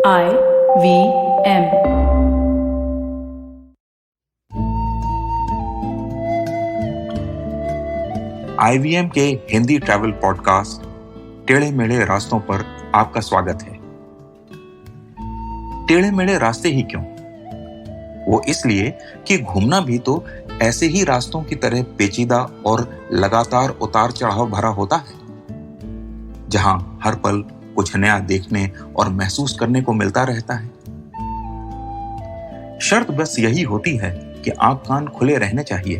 IVM। IVM के Hindi travel podcast टेढ़े मेढ़े रास्तों पर आपका स्वागत है। टेढ़े मेढ़े रास्ते ही क्यों? वो इसलिए कि घूमना भी तो ऐसे ही रास्तों की तरह पेचीदा और लगातार उतार चढ़ाव भरा होता है, जहां हर पल कुछ नया देखने और महसूस करने को मिलता रहता है। शर्त बस यही होती है कि आंख कान खुले रहने चाहिए।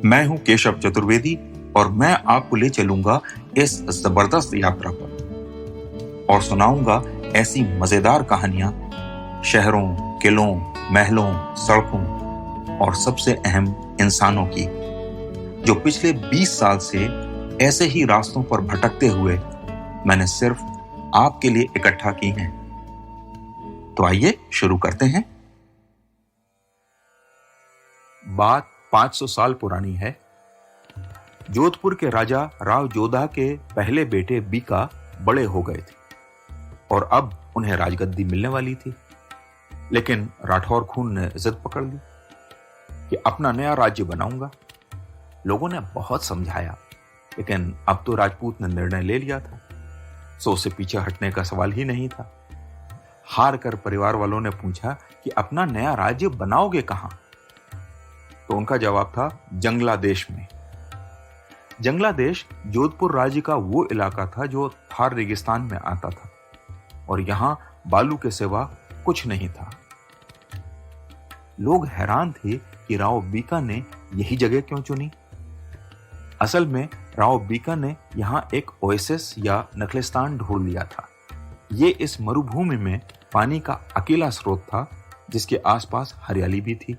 मैं हूं केशव चतुर्वेदी और मैं आपको ले चलूंगा इस जबरदस्त यात्रा पर और सुनाऊंगा ऐसी मजेदार कहानियां शहरों, किलों, महलों, सड़कों और सबसे अहम इंसानों की, जो पिछले 20 साल से ऐसे ही रास्तों पर भटकते हुए मैंने सिर्फ आपके लिए इकट्ठा की हैं। तो आइए शुरू करते हैं। बात 500 साल पुरानी है। जोधपुर के राजा राव जोधा के पहले बेटे बीका बड़े हो गए थे और अब उन्हें राजगद्दी मिलने वाली थी। लेकिन राठौर खून ने जिद पकड़ ली कि अपना नया राज्य बनाऊंगा। लोगों ने बहुत समझाया, लेकिन अब तो राजपूत ने निर्णय ले लिया था, सो उससे पीछे हटने का सवाल ही नहीं था। हार कर परिवार वालों ने पूछा कि अपना नया राज्य बनाओगे कहां? तो उनका जवाब था जंगला देश में। जंगला देश जोधपुर राज्य का वो इलाका था जो थार रेगिस्तान में आता था और यहां बालू के सिवा कुछ नहीं था। लोग हैरान थे कि राव बीका ने यही जगह क्यों चुनी। असल में राव बीका ने यहां एक ओएसिस या नखलिस्तान ढूंढ लिया था। ये इस मरुभूमि में पानी का अकेला स्रोत था जिसके आसपास हरियाली भी थी।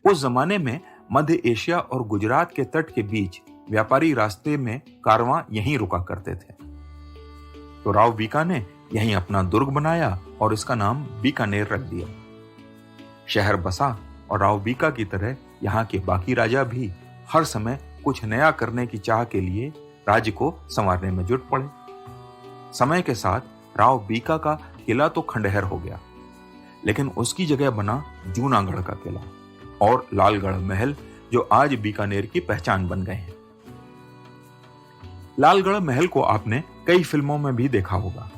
उस जमाने में मध्य एशिया और गुजरात के तट के बीच व्यापारी रास्ते में कारवां यहीं रुका करते थे। तो राव बीका ने यहीं अपना दुर्ग बनाया और इसका नाम बीकानेर रख दिया। शहर बसा और राव बीका की तरह यहाँ के बाकी राजा भी हर समय कुछ नया करने की चाह के लिए राज्य को संवारने में जुट पड़े। समय के साथ राव बीका का किला तो खंडहर हो गया, लेकिन उसकी जगह बना जूनागढ़ का किला और लालगढ़ महल, जो आज बीकानेर की पहचान बन गए हैं। लालगढ़ महल को आपने कई फिल्मों में भी देखा होगा।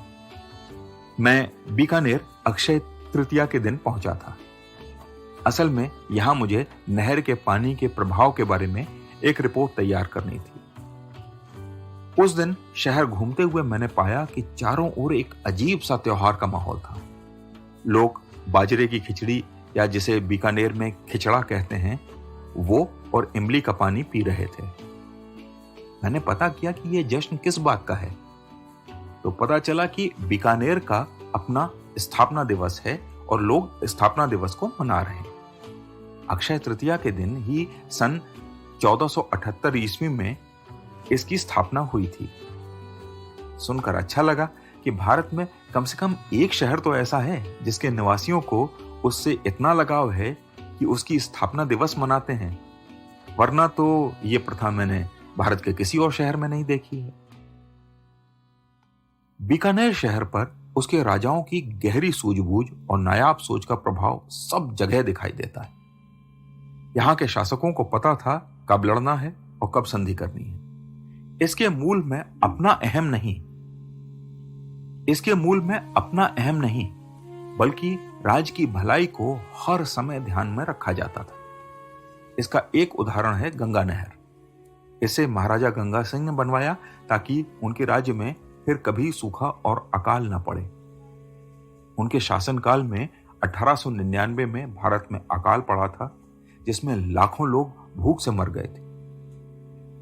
मैं बीकानेर अक्षय तृतीया के दिन पहुंचा था। असल में यहां मुझे नहर के पानी के प्रभाव के बारे में एक रिपोर्ट तैयार करनी थी। उस दिन शहर घूमते हुए मैंने पाया कि चारों ओर एक अजीब सा त्योहार का माहौल था। लोग बाजरे की खिचड़ी, या जिसे बीकानेर में खिचड़ा कहते हैं, वो और इमली का पानी पी रहे थे। मैंने पता किया कि यह जश्न किस बात का है, तो पता चला कि बीकानेर का अपना स्थापना दिवस है और लोग स्थापना दिवस को मना रहे हैं। अक्षय तृतीया के दिन ही सन 1478 ईस्वी में इसकी स्थापना हुई थी। सुनकर अच्छा लगा कि भारत में कम से कम एक शहर तो ऐसा है जिसके निवासियों को उससे इतना लगाव है कि उसकी स्थापना दिवस मनाते हैं, वरना तो ये प्रथा मैंने भारत के किसी और शहर में नहीं देखी है। बीकानेर शहर पर उसके राजाओं की गहरी सूझबूझ और नायाब सोच का प्रभाव सब जगह दिखाई देता है। यहाँ के शासकों को पता था कब लड़ना है और कब संधि करनी है। इसके मूल में अपना अहम नहीं, बल्कि राज्य की भलाई को हर समय ध्यान में रखा जाता था। इसका एक उदाहरण है गंगा नहर। इसे महाराजा गंगा सिंह ने बनवाया ताकि उनके राज्य में फिर कभी सूखा और अकाल न पड़े। उनके शासनकाल में 1899 में भारत में अकाल पड़ा था, जिसमें लाखों लोग भूख से मर गए थे।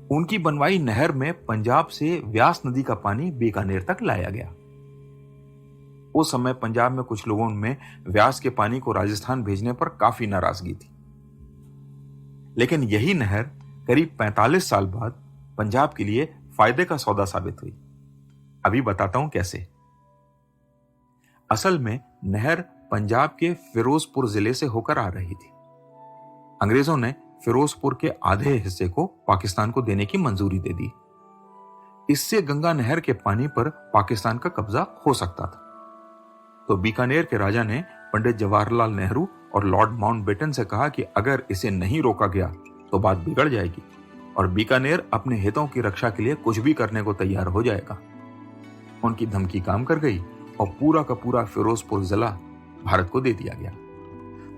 उनकी बनवाई नहर में पंजाब से व्यास नदी का पानी बीकानेर तक लाया गया। उस समय पंजाब में कुछ लोगों में व्यास के पानी को राजस्थान भेजने पर काफी नाराजगी थी, लेकिन यही नहर करीब 45 साल बाद पंजाब के लिए फायदे का सौदा साबित हुई। अभी बताता हूं कैसे। असल में नहर पंजाब के फिरोजपुर जिले से होकर आ रही थी। अंग्रेजों ने फिरोजपुर के आधे हिस्से को पाकिस्तान को देने की मंजूरी दे दी। इससे गंगा नहर के पानी पर पाकिस्तान का कब्जा हो सकता था। तो बीकानेर के राजा ने पंडित जवाहरलाल नेहरू और लॉर्ड माउंटबेटन से कहा कि अगर इसे नहीं रोका गया तो बात बिगड़ जाएगी और बीकानेर अपने हितों की रक्षा के लिए कुछ भी करने को तैयार हो जाएगा। उनकी धमकी काम कर गई और पूरा का पूरा फिरोजपुर जिला भारत को दे दिया गया।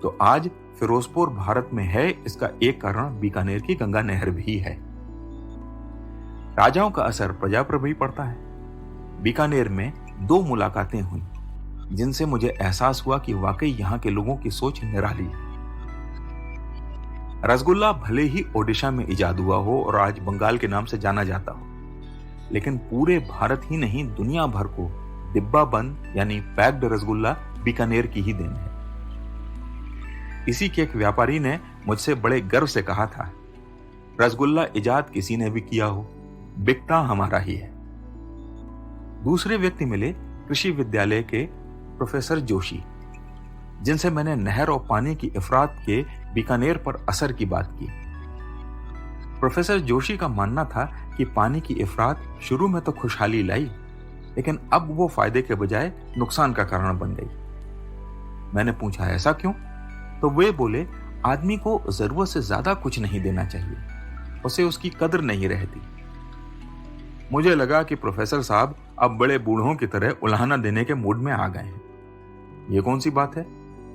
तो आज फिरोजपुर भारत में है, इसका एक कारण बीकानेर की गंगा नहर भी है। राजाओं का असर प्रजा पर भी पड़ता है। बीकानेर में 2 मुलाकातें हुई जिनसे मुझे एहसास हुआ कि वाकई यहां के लोगों की सोच निराली है। रसगुल्ला भले ही ओडिशा में इजाद हुआ हो और आज बंगाल के नाम से जाना जाता हो, लेकिन पूरे भारत ही नहीं दुनिया भर को डिब्बा बंद यानी पैक्ड रसगुल्ला बीकानेर की ही देन है। इसी के एक व्यापारी ने मुझसे बड़े गर्व से कहा था, रसगुल्ला इजाद किसी ने भी किया हो, बिकता हमारा ही है। दूसरे व्यक्ति मिले कृषि विद्यालय के प्रोफेसर जोशी, जिनसे मैंने नहर और पानी की इफरात के बीकानेर पर असर की बात की। प्रोफेसर जोशी का मानना था कि पानी की इफरात शुरू में तो खुशहाली लाई, लेकिन अब वो फायदे के बजाय नुकसान का कारण बन गई। मैंने पूछा ऐसा क्यों? तो वे बोले, आदमी को जरूरत से ज्यादा कुछ नहीं देना चाहिए, उसे उसकी कदर नहीं रहती। मुझे लगा कि प्रोफेसर साहब अब बड़े बूढ़ों की तरह उल्हाना देने के मूड में आ गए हैं। ये कौन सी बात है?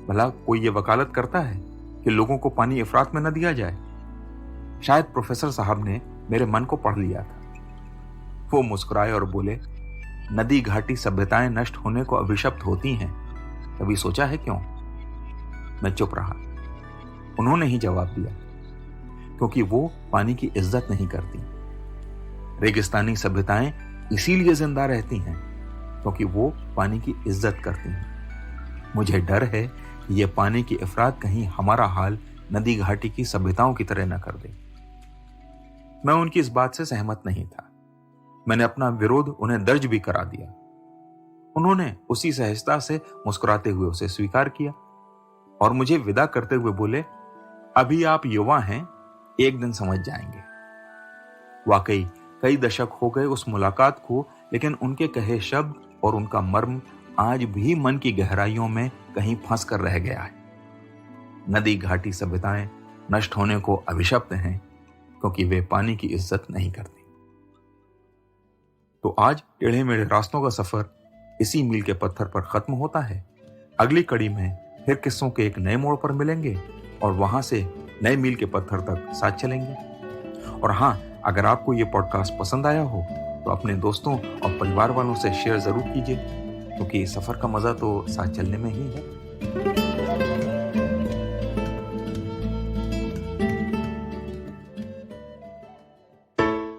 भला कोई ये वकालत करता है कि लोगों को पानी इफरात में न दिया जाए? शायद प्रोफेसर साहब ने मेरे मन को पढ़ लिया था। वो मुस्कुराए और बोले, नदी घाटी सभ्यताएं नष्ट होने को अभिशप्त होती हैं, कभी सोचा है क्यों? मैं चुप रहा। उन्होंने ही जवाब दिया, क्योंकि वो पानी की इज्जत नहीं करती। रेगिस्तानी सभ्यताएं इसीलिए जिंदा रहती हैं क्योंकि वो पानी की इज्जत करती हैं। मुझे डर है कि यह पानी की इफरात कहीं हमारा हाल नदी घाटी की सभ्यताओं की तरह न कर दे। मैं उनकी इस बात से सहमत नहीं था। मैंने अपना विरोध उन्हें दर्ज भी करा दिया। उन्होंने उसी सहजता से मुस्कुराते हुए उसे स्वीकार किया और मुझे विदा करते हुए बोले, अभी आप युवा हैं, एक दिन समझ जाएंगे। वाकई कई दशक हो गए उस मुलाकात को, लेकिन उनके कहे शब्द और उनका मर्म आज भी मन की गहराइयों में कहीं फंस कर रह गया है। नदी घाटी सभ्यताएं नष्ट होने को अभिशप्त हैं क्योंकि वे पानी की इज्जत नहीं करती। तो आज टेढ़े मेढ़े रास्तों का सफर इसी मील के पत्थर पर खत्म होता है। अगली कड़ी में फिर किस्सों के एक नए मोड़ पर मिलेंगे और वहां से नए मील के पत्थर तक साथ चलेंगे। और हाँ, अगर आपको ये पॉडकास्ट पसंद आया हो तो अपने दोस्तों और परिवार वालों से शेयर जरूर कीजिए, क्योंकि सफर का मजा तो साथ चलने में ही है।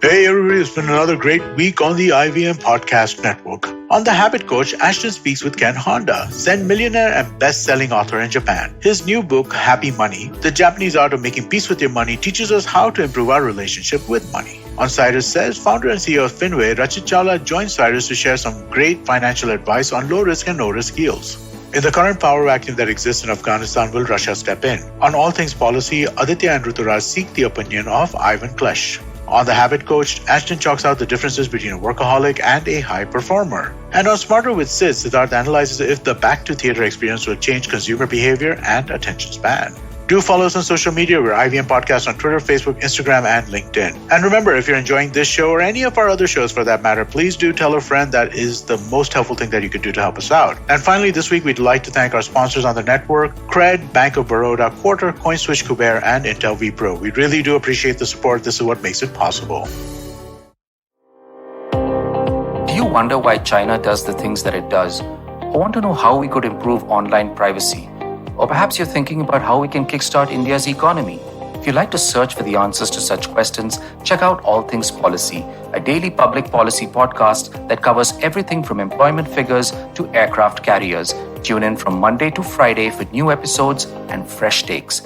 Hey everybody, it's been another great week on the IVM Podcast Network. On The Habit Coach, Ashton speaks with Ken Honda, Zen millionaire and best-selling author in Japan. His new book, Happy Money, The Japanese Art of Making Peace with Your Money, teaches us how to improve our relationship with money. On Cyrus Says, founder and CEO of Finway, Rachit Chawla joins Cyrus to share some great financial advice on low-risk and no-risk deals. In the current power vacuum that exists in Afghanistan, will Russia step in? On all things policy, Aditya and Ruturaj seek the opinion of Ivan Klesch. On The Habit Coach, Ashton chalks out the differences between a workaholic and a high performer. And on Smarter with Sid, Siddharth analyzes if the back-to-theater experience will change consumer behavior and attention span. Do follow us on social media. We're IVM Podcast on Twitter, Facebook, Instagram, and LinkedIn. And remember, if you're enjoying this show or any of our other shows for that matter, please do tell a friend. That is the most helpful thing that you could do to help us out. And finally, this week, we'd like to thank our sponsors on the network, Cred, Bank of Baroda, Quarter, CoinSwitch, Kuber, and Intel vPro. We really do appreciate the support. This is what makes it possible. Do you wonder why China does the things that it does? Or want to know how we could improve online privacy? Or perhaps you're thinking about how we can kickstart India's economy. If you'd like to search for the answers to such questions, check out All Things Policy, a daily public policy podcast that covers everything from employment figures to aircraft carriers. Tune in from Monday to Friday for new episodes and fresh takes.